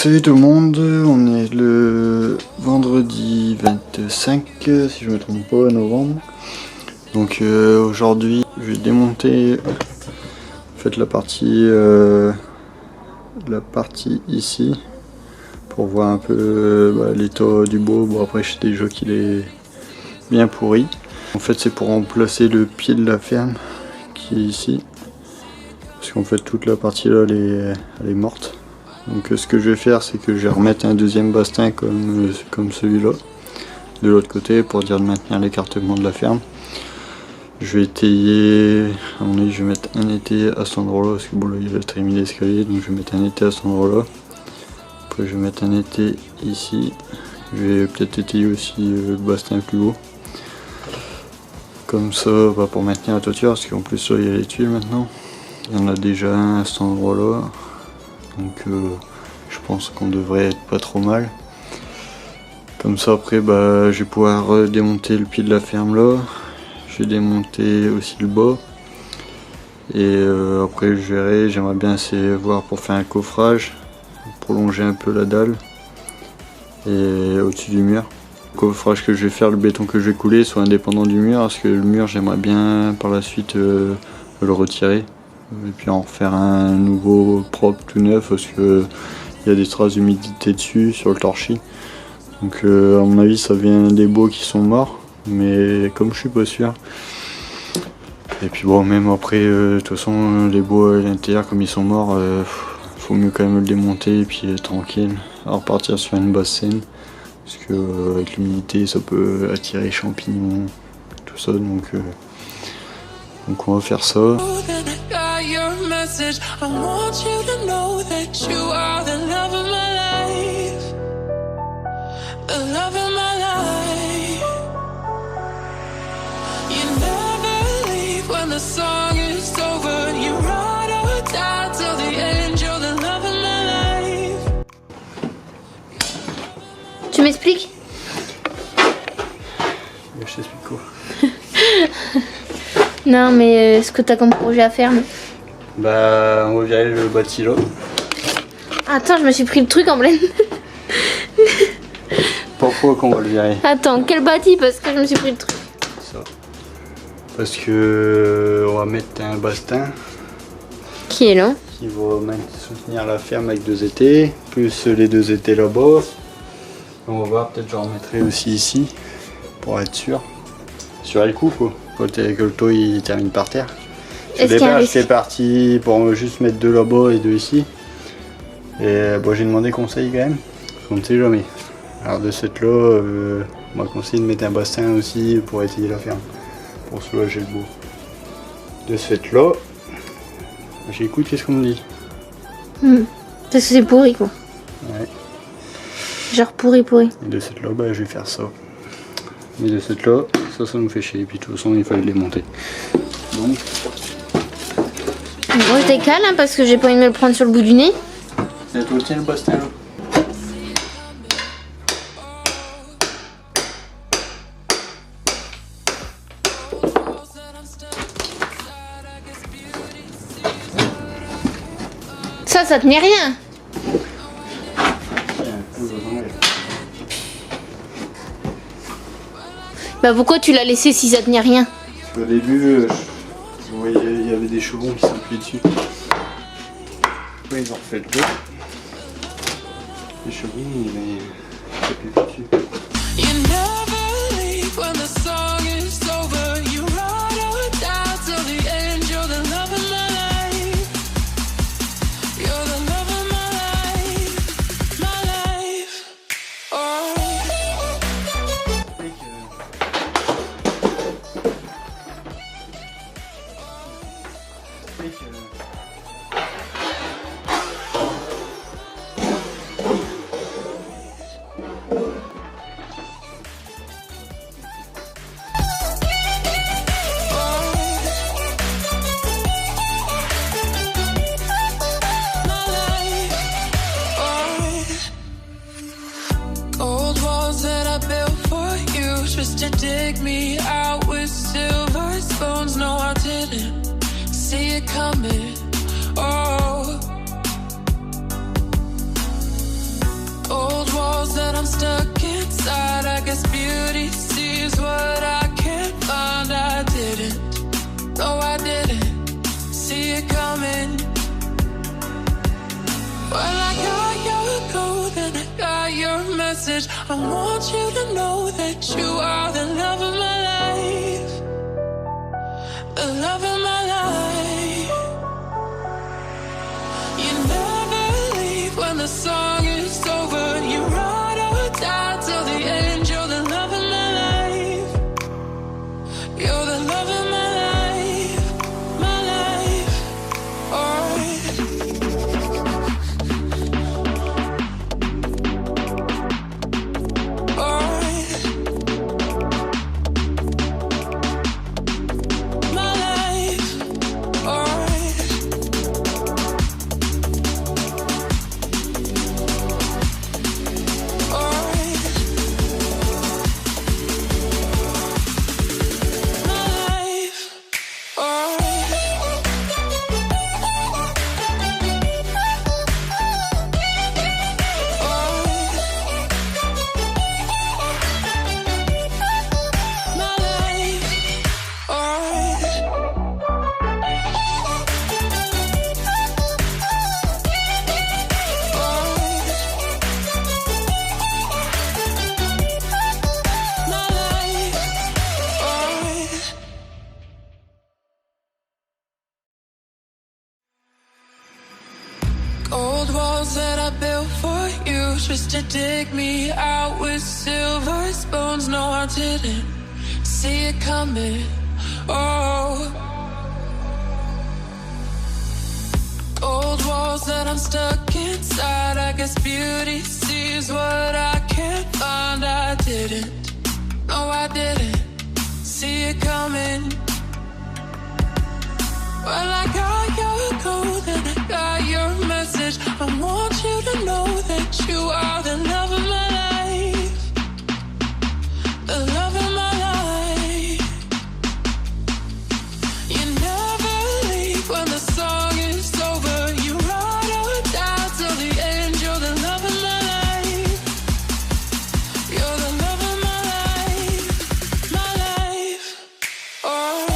Salut tout le monde, on est le vendredi 25, si je me trompe pas, novembre. Donc aujourd'hui, je vais démonter en fait la partie ici pour voir un peu l'état du beau. Bon après je sais déjà qu'il est bien pourri. En fait c'est pour remplacer le pied de la ferme qui est ici. Parce qu'en fait toute la partie là elle est morte. Donc ce que je vais faire, c'est que je vais remettre un deuxième bastin comme celui-là de l'autre côté pour dire de maintenir l'écartement de la ferme. Je vais étayer, à mon avis je vais mettre un étai à cet endroit là parce que bon là il va trimmer l'escalier, donc je vais mettre un étai à cet endroit là. Après je vais mettre un étai ici. Je vais peut-être étayer aussi le bastin plus haut. Comme ça pour maintenir la toiture, parce qu'en plus là il y a les tuiles maintenant. Il y en a déjà un à cet endroit là. Donc je pense qu'on devrait être pas trop mal. Comme ça après je vais pouvoir démonter le pied de la ferme là. Je vais démonter aussi le bas. Et après je verrai, j'aimerais bien essayer voir pour faire un coffrage. Prolonger un peu la dalle. Et au-dessus du mur. Le coffrage que je vais faire, le béton que je vais couler soit indépendant du mur. Parce que le mur j'aimerais bien par la suite le retirer. Et puis en refaire un nouveau propre tout neuf parce que il y a des traces d'humidité dessus sur le torchis. Donc à mon avis ça vient des baux qui sont morts, mais comme je suis pas sûr. Et puis bon, même après de toute façon les baux à l'intérieur comme ils sont morts, faut mieux quand même le démonter et puis tranquille, à repartir sur une basse scène. Parce que avec l'humidité ça peut attirer les champignons, tout ça, donc on va faire ça. I want you to know that you are the love of my life, the love of my life. You never leave when the song is over. You ride or die till the end. You're the love of my life. Tu m'expliques? Je t'explique quoi? Non mais ce que t'as comme projet à faire. On va virer le bâti là. Attends, je me suis pris le truc en pleine. Pourquoi qu'on va le virer? Attends, quel bâti? Parce que je me suis pris le truc. Ça. Parce que on va mettre un bastin Qui est là? qui va soutenir la ferme avec deux étais, plus les deux étais là-bas. On va voir, peut-être j'en remettrai aussi ici pour être sûr. Sur le coup quoi. Faut que le taux il termine par terre. Au départ j'étais parti pour juste mettre deux là-bas et deux ici. Et j'ai demandé conseil quand même, parce qu'on ne sait jamais. Alors de cette là, on m'a conseillé de mettre un bassin aussi pour étayer la ferme, pour soulager le beau. De ce fait là, j'écoute qu'est-ce qu'on me dit. Parce que c'est pourri quoi. Ouais. Genre pourri. Et de cette là, je vais faire ça. Mais de cette là, ça nous fait chier, et puis de toute façon il fallait le démonter. Donc... Bon, je décale parce que j'ai pas envie de me le prendre sur le bout du nez. C'est à toi, tiens le bastin là. Ça tenait rien. Bah pourquoi tu l'as laissé si ça tenait rien? Au début, il y avait des chevrons qui s'appuyaient dessus. Après ils ont refait le tour. Les chevrons, ils s'appuient dessus. You never leave when the song is over. You ride or die till the end. You're the love of my life. You're the love of my life, my life. Oh. Just to dig me out with silver spoons. No, I didn't see it coming. Oh, message. I want you to know that you are the love of my life. The love of my life. You never leave when the song is over. You ride or die till the end. You're the love of my life. You're the love of my life. My life. Alright. Alright. My life. Alright. Old walls that I built for you, just to dig me out with silver spoons. No, I didn't see it coming. Oh, old walls that I'm stuck inside. I guess beauty sees what I can't find. I didn't, no, I didn't see it coming. Well, I got your code and I got your message. I want you to know that you are the love of my life. The love of my life. You never leave when the song is over. You ride or die till the end. You're the love of my life. You're the love of my life. My life. Oh.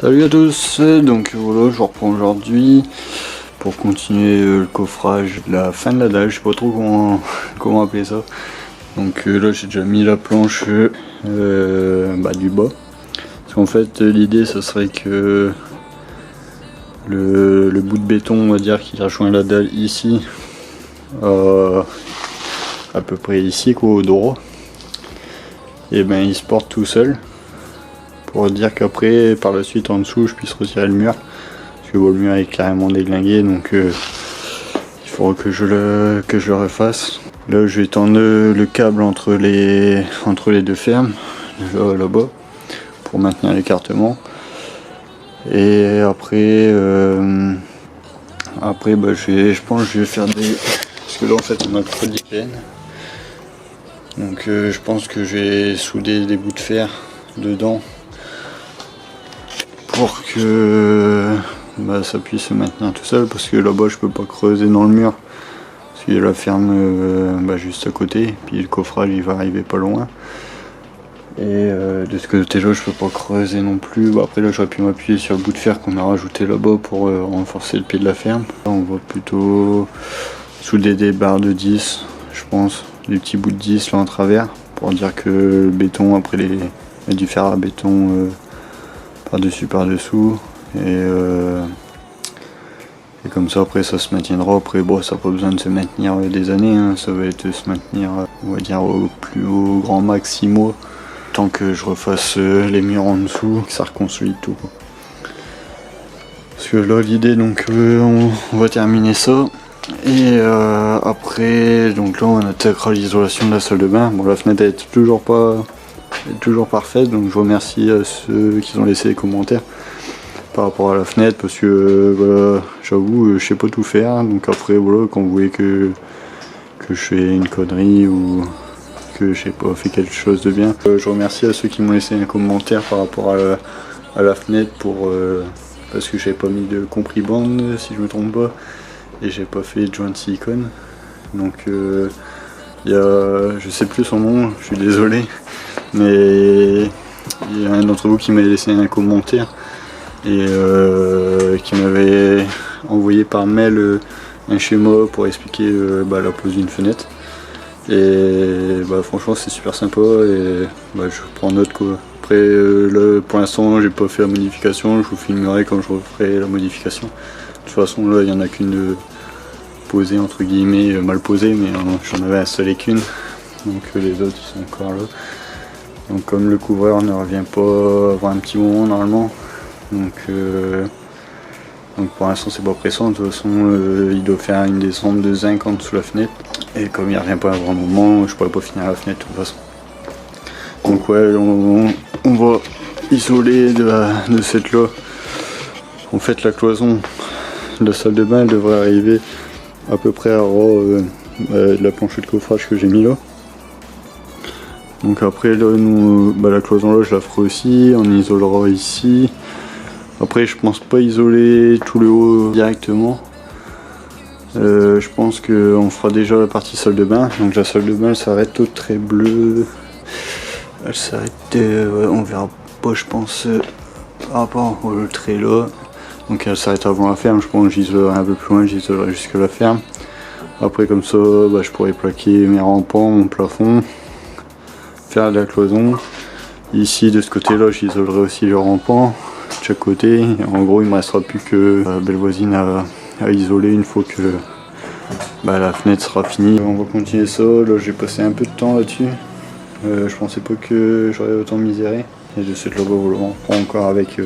Salut à tous, donc voilà, je reprends aujourd'hui pour continuer le coffrage, la fin de l'adage, je sais pas trop comment appeler ça. Donc là j'ai déjà mis la planche du bas, parce qu'en fait l'idée ça serait que le bout de béton, on va dire, qui rejoint la dalle ici, à peu près ici quoi, au droit, et ben il se porte tout seul. Pour dire qu'après, par la suite en dessous, je puisse retirer le mur. Parce que bon, le mur est carrément déglingué, donc il faudra que je le refasse. Là, je vais tendre le câble entre les deux fermes, là-bas, pour maintenir l'écartement. Et après, je pense que je vais faire des... Parce que là, en fait, on a trop d'hygiène. Donc je pense que je vais souder des bouts de fer dedans, pour que ça puisse se maintenir tout seul, parce que là-bas je peux pas creuser dans le mur parce qu'il y a la ferme juste à côté, puis le coffrage il va arriver pas loin, et de ce côté là je peux pas creuser non plus. Après là j'aurais pu m'appuyer sur le bout de fer qu'on a rajouté là-bas pour renforcer le pied de la ferme. Là, on va plutôt souder des barres de 10, je pense, des petits bouts de 10 là en travers, pour dire que le béton, après il y a du fer à béton par-dessus par-dessous, et comme ça après ça se maintiendra. Après bon, ça n'a pas besoin de se maintenir des années, hein. Ça va être se maintenir, on va dire, au grand max 6 mois, tant que je refasse les murs en dessous, que ça reconsolide tout quoi. Parce que là l'idée, donc on va terminer ça, et après donc là on attaquera l'isolation de la salle de bain. Bon, la fenêtre elle est toujours parfaite, donc je remercie à ceux qui ont laissé des commentaires par rapport à la fenêtre, parce que voilà, j'avoue je sais pas tout faire, donc après voilà, quand vous voyez que je fais une connerie ou que j'ai pas fait quelque chose de bien, je remercie à ceux qui m'ont laissé un commentaire par rapport à la fenêtre, parce que j'avais pas mis de compriband si je me trompe pas, et j'ai pas fait de joint de silicone. Donc il y a, je sais plus son nom, je suis désolé, mais il y a un d'entre vous qui m'avait laissé un commentaire et qui m'avait envoyé par mail un schéma pour expliquer la pose d'une fenêtre. Et franchement c'est super sympa et je prends note quoi. Après là pour l'instant j'ai pas fait la modification, je vous filmerai quand je referai la modification. De toute façon là il y en a qu'une posée entre guillemets, mal posée, mais j'en avais installé qu'une. Donc les autres ils sont encore là. Donc comme le couvreur ne revient pas avant un petit moment normalement. Donc pour l'instant c'est pas pressant, de toute façon il doit faire une descente de zinc en dessous de la fenêtre. Et comme il revient pas avant un moment, je pourrais pas finir la fenêtre de toute façon. Donc ouais, on va isoler de cette là. En fait la cloison de la salle de bain elle devrait arriver à peu près à ras de la planche de coffrage que j'ai mis là. Donc après là, la cloison là je la ferai aussi, on isolera ici. Après je pense pas isoler tout le haut directement. Je pense qu'on fera déjà la partie salle de bain. Donc la salle de bain elle s'arrête au trait bleu. Elle s'arrête, on verra pas je pense par rapport au trait là. Donc elle s'arrête avant la ferme, je pense que j'isolerai un peu plus loin, j'isolerai jusqu'à la ferme. Après comme ça je pourrais plaquer mes rampants, mon plafond, faire de la cloison. Ici de ce côté là j'isolerai aussi le rampant de chaque côté. En gros il me restera plus que la belle voisine à isoler une fois que la fenêtre sera finie. On va continuer ça, là j'ai passé un peu de temps là-dessus. Je pensais pas que j'aurais autant miséré. Et de cette là-bas on reprend encore avec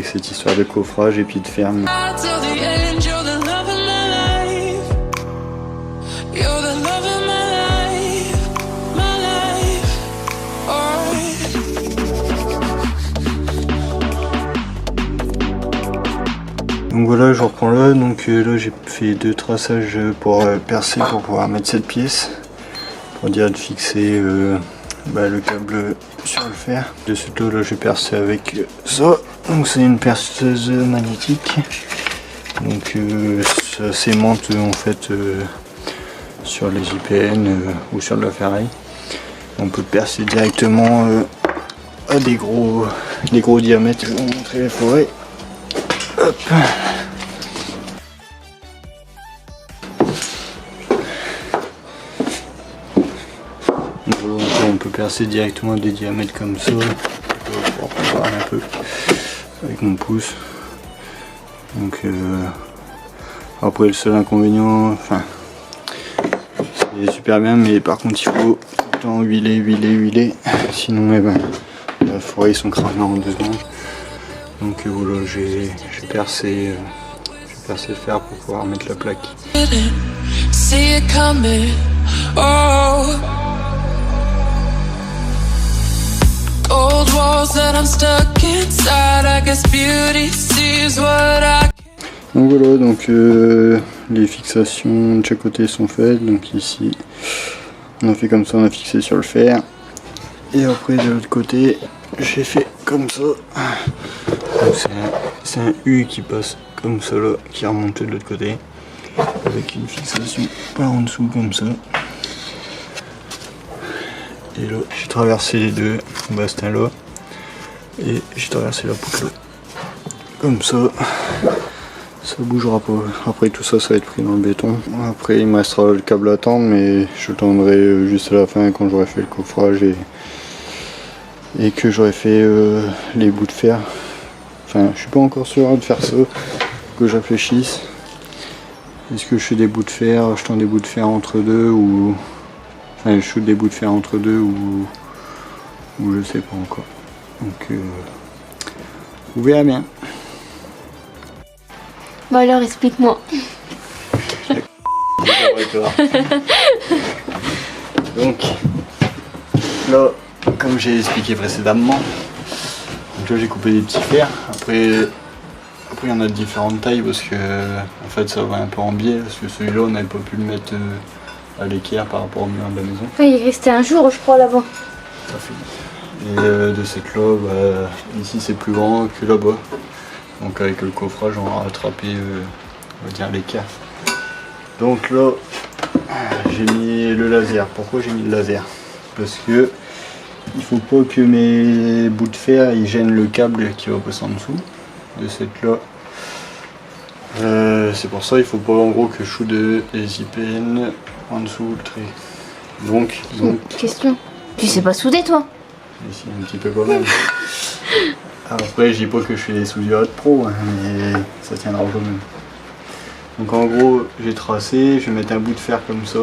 cette histoire de coffrage et puis de ferme. Till the end, you're the love of my life. You're the love of my life, my life. Donc voilà, je reprends là. Donc là j'ai fait 2 traçages pour percer pour pouvoir mettre cette pièce. Pour dire de fixer le câble sur le fer. De ce là j'ai percé avec ça. Donc c'est une perceuse magnétique. Donc ça s'aimante en fait sur les IPN ou sur de la ferraille. On peut percer directement à des gros diamètres. Je vais vous montrer les forêts. Hop. On peut percer directement des diamètres comme ça. Je vais comparer un peu avec mon pouce. Donc après le seul inconvénient, c'est super bien, mais par contre il faut tout le temps huiler, sinon la forêt ils sont cramés en 2 secondes. Donc voilà, j'ai percé le fer pour pouvoir mettre la plaque. See it coming, oh. Old walls that I'm stuck inside. I guess beauty sees what I. Donc voilà, donc les fixations de chaque côté sont faites. Donc ici, on a fait comme ça, on a fixé sur le fer. Et après de l'autre côté, j'ai fait comme ça. C'est un U qui passe comme ça là, qui remonte de l'autre côté. Avec une fixation par en dessous comme ça. Et là, j'ai traversé les deux bastins là. Et j'ai traversé la poutre là. Comme ça. Ça bougera pas. Après tout ça, ça va être pris dans le béton. Après, il me restera le câble à tendre, mais je tendrai juste à la fin quand j'aurai fait le coffrage et que j'aurai fait les bouts de fer. Enfin, je suis pas encore sûr de faire ça. Faut que je réfléchisse. Est-ce que je fais des bouts de fer, je tends des bouts de fer entre deux ou... Enfin, je shoot des bouts de fer entre deux ou je sais pas encore. Donc, vous verrez bien. Bon alors explique-moi. Donc, là, comme j'ai expliqué précédemment, donc là j'ai coupé des petits fers. Après il y en a de différentes tailles parce que en fait ça va un peu en biais parce que celui-là on n'avait pas pu le mettre à l'équerre par rapport au mur de la maison. Il restait un jour je crois là-bas. Ça fait. Et de cette là, ici c'est plus grand que là-bas. Donc avec le coffrage on va rattraper on va dire l'équerre. Donc là j'ai mis le laser. Pourquoi j'ai mis le laser? Parce que il faut pas que mes bouts de fer ils gênent le câble qui va passer en dessous de cette là. C'est pour ça il faut pas en gros que je soude les IPN en dessous le trait. Donc Question. Tu sais pas souder toi? ici un petit peu quand même. Après je dis pas que je fais des soudures de pro, hein, mais ça tiendra quand même. Donc en gros j'ai tracé, je vais mettre un bout de fer comme ça,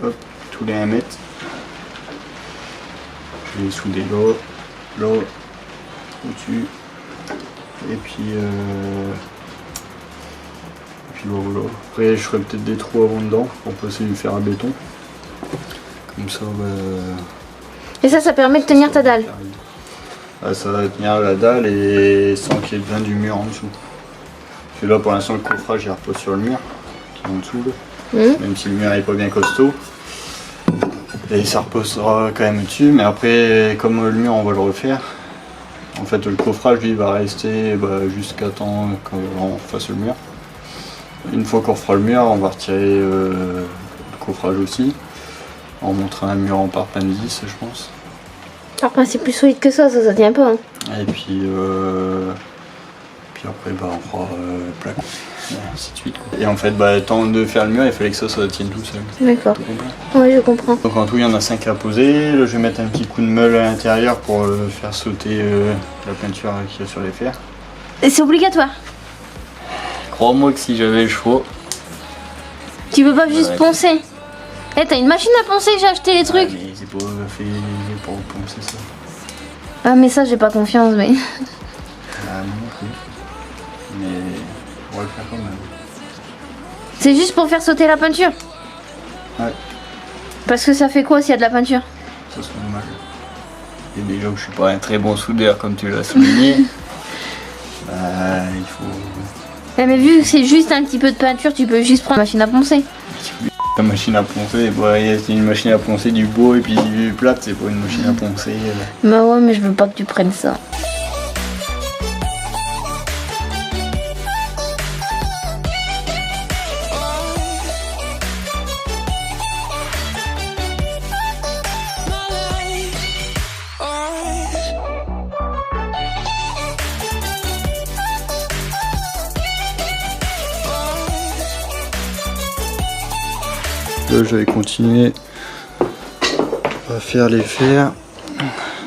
hop, tous les 1 mètre. Je vais souder là, au-dessus, et puis voilà. Après je ferai peut-être des trous avant dedans pour passer du fer à béton. Comme ça, Et ça permet de tenir ta dalle. Ah, ça va tenir la dalle et sans qu'il y ait besoin du mur en dessous. Et là pour l'instant le coffrage il repose sur le mur qui est en dessous là. Même si le mur n'est pas bien costaud. Et ça reposera quand même dessus, mais après comme le mur on va le refaire, en fait le coffrage lui va rester jusqu'à temps qu'on fasse le mur. Une fois qu'on fera le mur, on va retirer le coffrage aussi, en montrant un mur en parpaing 10 je pense. Parpaing c'est plus solide que ça tient pas. Hein. Et puis après on fera plaque, et ainsi de suite. Quoi. Et en fait tant de faire le mur, il fallait que ça tienne tout seul. D'accord. Oui je comprends. Donc en tout il y en a 5 à poser. Là je vais mettre un petit coup de meule à l'intérieur pour faire sauter la peinture qu'il y a sur les fers. Et c'est obligatoire. Crois-moi que si j'avais le choix. Tu peux pas juste poncer. Eh t'as une machine à poncer, j'ai acheté les trucs. Mais c'est pas fait pour poncer ça. Ah mais ça j'ai pas confiance mais. Ah non plus. Mais on va le faire quand même. C'est juste pour faire sauter la peinture. Ouais. Parce que ça fait quoi s'il y a de la peinture? Ça serait dommage. Et déjà que je suis pas un très bon soudeur comme tu l'as souligné. Il faut. Eh mais vu que c'est juste un petit peu de peinture, tu peux juste prendre la machine à poncer. La machine à poncer, c'est une machine à poncer du beau et puis du plat, c'est pas une machine à poncer. Bah ouais mais je veux pas que tu prennes ça. Là j'avais continué à faire les fers.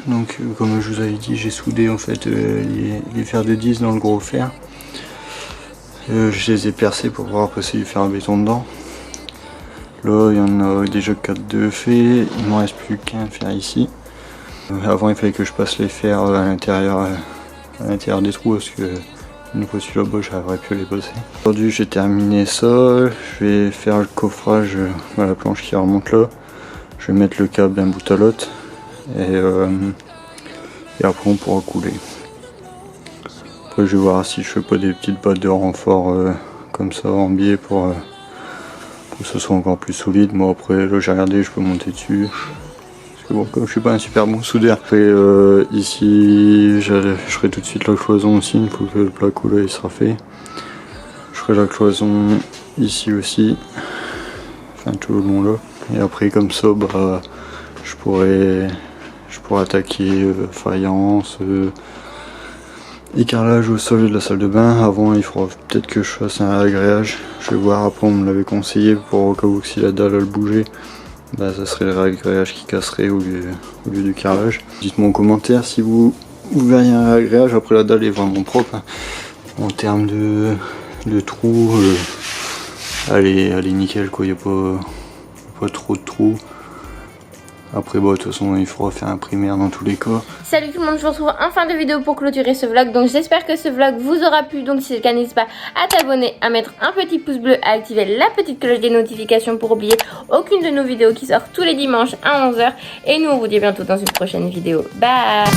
Donc comme je vous avais dit, j'ai soudé en fait les fers de 10 dans le gros fer. Je les ai percés pour pouvoir passer du fer à béton dedans. Là il y en a déjà 4 de faits, il m'en reste plus qu'un fer ici. Avant il fallait que je passe les fers à l'intérieur des trous parce que une fois celui là-bas j'aurais pu les passer. Aujourd'hui j'ai terminé ça, je vais faire le coffrage à la planche qui remonte là. Je vais mettre le câble d'un bout à l'autre et après on pourra couler. Après je vais voir si je fais pas des petites pattes de renfort comme ça en biais pour que ce soit encore plus solide. Moi après là j'ai regardé, je peux monter dessus. Parce que bon, comme je suis pas un super bon soudeur, après ici je ferai tout de suite la cloison aussi une fois que le plat coulé il sera fait. Je ferai la cloison ici aussi, enfin tout le long là. Et après comme ça je pourrais attaquer faïence, écarlage au sol de la salle de bain. Avant il faudra peut-être que je fasse un agréage. Je vais voir, après on me l'avait conseillé pour au cas où si la dalle elle bougeait. Ça serait le réagréage qui casserait au lieu du carrelage. Dites-moi en commentaire si vous verriez un réagréage. Après la dalle est vraiment propre. Hein. En termes de trous, elle est nickel quoi. Il n'y a pas trop de trous. Après de toute façon il faudra faire un primaire dans tous les cas. Salut tout le monde, je vous retrouve en fin de vidéo pour clôturer ce vlog. Donc j'espère que ce vlog vous aura plu. Donc si c'est le cas, n'hésitez pas à t'abonner, à mettre un petit pouce bleu, à activer la petite cloche des notifications pour oublier aucune de nos vidéos qui sort tous les dimanches à 11 h. Et nous on vous dit à bientôt dans une prochaine vidéo. Bye.